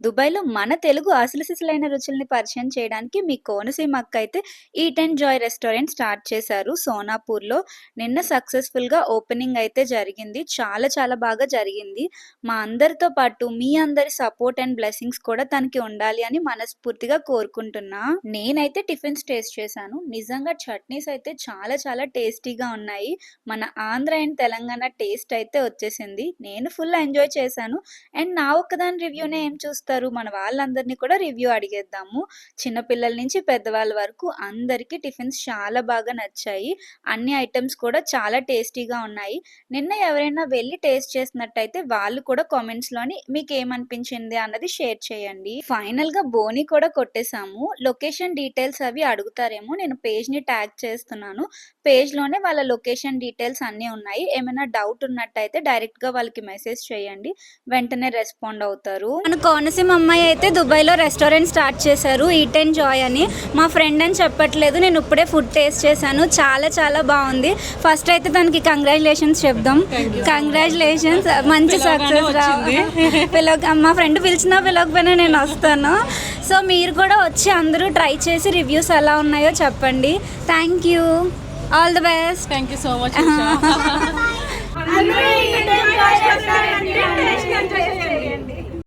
దుబాయ్‌లో మన తెలుగు అసలు సిసలైన రుచుల్ని పరిచయం చేయడానికి మీ కోనసీమ అక్క అయితే eat and Joy restaurant start చేశారు సోనాపూర్‌లో. నిన్న సక్సెస్‌ఫుల్‌గా ఓపెనింగ్ అయితే జరిగింది. చాలా చాలా బాగా జరిగింది. మా అందరితో పాటు మీ అందరి సపోర్ట్ అండ్ బ్లెస్సింగ్స్ కూడా తనకి ఉండాలి అని మనస్ఫూర్తిగా కోరుకుంటున్నా. నేనైతే టిఫిన్స్ టేస్ట్ చేశాను. నిజంగా చట్నీస్ అయితే చాలా చాలా టేస్టీగా ఉన్నాయి. మన ఆంధ్ర అండ్ తెలంగాణ టేస్ట్ అయితే వచ్చేసింది. నేను ఫుల్ ఎంజాయ్ చేశాను. అండ్ నా ఒక్కదాని రివ్యూనే ఏం చూస్తారు, మన వాళ్ళందరినీ కూడా రివ్యూ అడిగేద్దాము. చిన్న పిల్లల నుంచి పెద్దవాళ్ళ వరకు అందరికీ టిఫిన్స్ చాలా బాగా నచ్చాయి. అన్ని ఐటెమ్స్ కూడా చాలా టేస్టీగా ఉన్నాయి. నిన్న ఎవరైనా వెళ్ళి టేస్ట్ చేసినట్టయితే వాళ్ళు కూడా కామెంట్స్‌లోని మీకేమనిపించింది అన్నది షేర్ చేయండి. ఫైనల్‌గా బోని కూడా కొట్టేసాము. లొకేషన్ డీటెయిల్స్ అవి అడుగుతారేమో, నేను పేజ్‌ని ట్యాగ్ చేస్తున్నాను. పేజ్‌లోనే వాళ్ళ లొకేషన్ డీటెయిల్స్ అన్నీ ఉన్నాయి. ఏమైనా డౌట్ ఉన్నట్టయితే డైరెక్ట్‌గా వాళ్ళకి మెసేజ్ చేయండి. వెంటనే రెస్పాండ్ అవుతారు. మన కోనసీమ అమ్మాయి అయితే దుబాయ్‌లో రెస్టారెంట్ స్టార్ట్ చేశారు ఈట్ అండ్ జాయ్ అని. మా ఫ్రెండ్ అని చెప్పట్లేదు, నేను ఇప్పుడే ఫుడ్ టేస్ట్ చేశాను. చాలా చాలా బాగుంది. ఫస్ట్ అయితే తనకి కంగ్రాచులేషన్స్ చెప్దాం. కంగ్రాచులేషన్స్, మంచి సక్సెస్ రావాలి. మా ఫ్రెండ్ పిలిచినా పిలవకపోయినా నేను వస్తాను. సో మీరు కూడా వచ్చి అందరూ ట్రై చేసి రివ్యూస్ ఎలా ఉన్నాయో చెప్పండి. Thank you, all the best. Thank you so much.